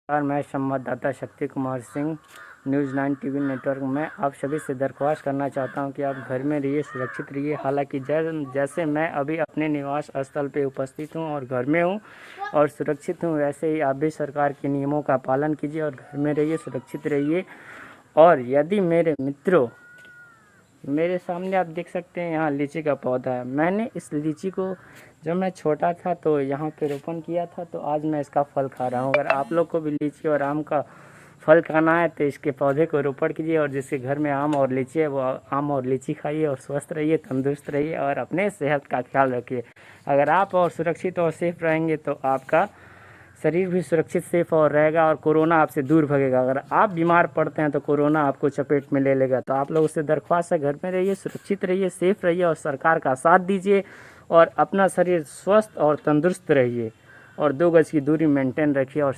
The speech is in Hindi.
नमस्कार, मैं संवाददाता Shakti Kumar Singh news 9 TV network में आप सभी से दरख्वास्त करना चाहता हूं कि आप घर में रहिए, सुरक्षित रहिए। हालांकि जैसे मैं अभी अपने निवास स्थल पे उपस्थित हूं और घर में हूं और सुरक्षित हूं, वैसे ही आप भी सरकार के नियमों का पालन कीजिए और घर में रहिए, सुरक्षित रहिए। और यदि मेरे मित्रों, मेरे सामने आप देख सकते हैं यहाँ लीची का पौधा है। मैंने इस लीची को जब मैं छोटा था तो यहाँ पे रोपण किया था, तो आज मैं इसका फल खा रहा हूँ। अगर आप लोग को भी लीची और आम का फल खाना है तो इसके पौधे को रोपण कीजिए और जिसके घर में आम और लीची है वो आम और लीची खाइए और स्वस्थ रहिए, तंदुरुस्त रहिए और अपने सेहत का ख्याल रखिए। अगर आप और सुरक्षित और सेफ रहेंगे तो आपका शरीर भी सुरक्षित सेफ और रहेगा और कोरोना आपसे दूर भगेगा। अगर आप बीमार पड़ते हैं तो कोरोना आपको चपेट में ले लेगा। तो आप लोगों से दरख्वास्त है, घर में रहिए, सुरक्षित रहिए, सेफ रहिए और सरकार का साथ दीजिए और अपना शरीर स्वस्थ और तंदुरुस्त रहिए और 2 गज की दूरी मेंटेन रखिए और